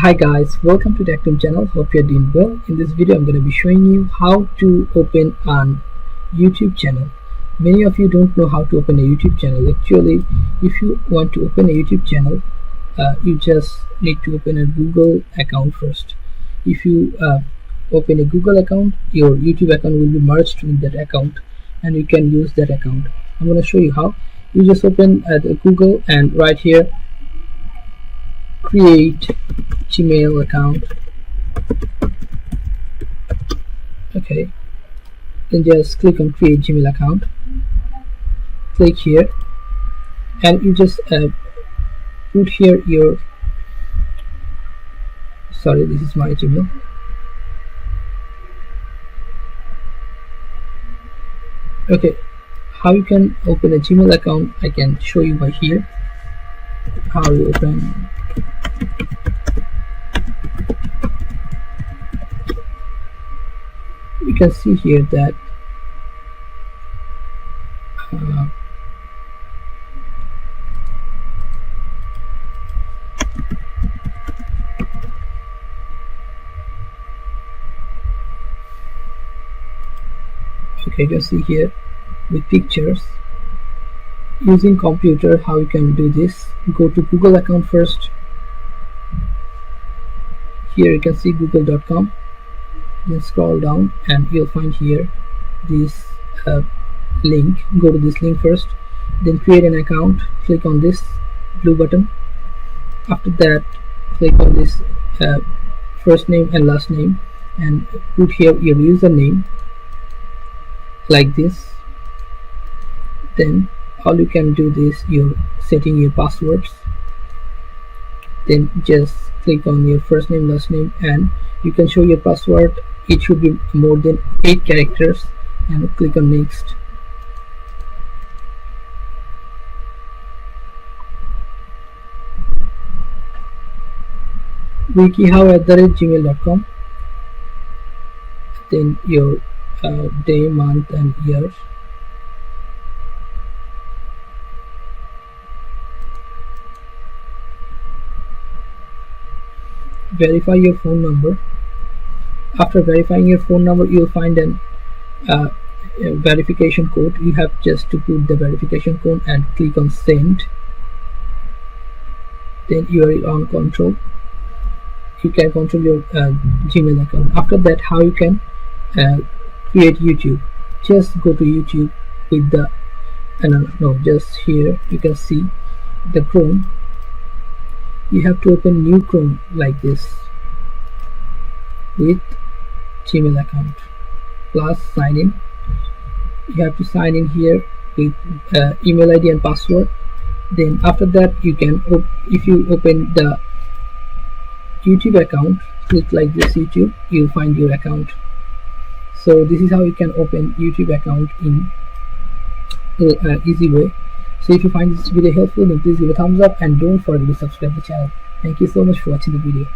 Hi guys, welcome to the Active channel. Hope you're doing well. In this video I'm going to be showing you how to open an YouTube channel. Many of you don't know how to open a YouTube channel. Actually, if you want to open a YouTube channel, you just need to open a Google account first. If you open a Google account, your YouTube account will be merged with that account and you can use that account. I'm going to show you how. You just open the Google and right here create Gmail account. Okay, then just click on create Gmail account, click here and you just put here your this is my Gmail. Okay, how you can open a Gmail account I can show you by here. How you open you can see here that okay, you can see here with pictures using computer how you can do this. Go to Google account first. Here you can see google.com, then scroll down and you'll find here this link. Go to this link first, then create an account. Click on this blue button. After that, click on this first name and last name and put here your username like this. Then all you can do this, you're setting your passwords. Then just click on your first name, last name, and you can show your password. It should be more than 8 characters and click on next. wikihow@gmail.com, then your day, month and year. Verify your phone number. After verifying your phone number, you'll find a verification code. You have just to put the verification code and click on send. Then you are on control. You can control your Gmail account. After that, how you can create YouTube? Just go to YouTube with the just here you can see the Chrome. You have to open new Chrome like this with Gmail account plus sign in. You have to sign in here with email ID and password. Then after that you can if you open the YouTube account, click like this YouTube, you'll find your account. So this is how you can open YouTube account in easy way. So if you find this video helpful, then please give a thumbs up and don't forget to subscribe to the channel. Thank you so much for watching the video.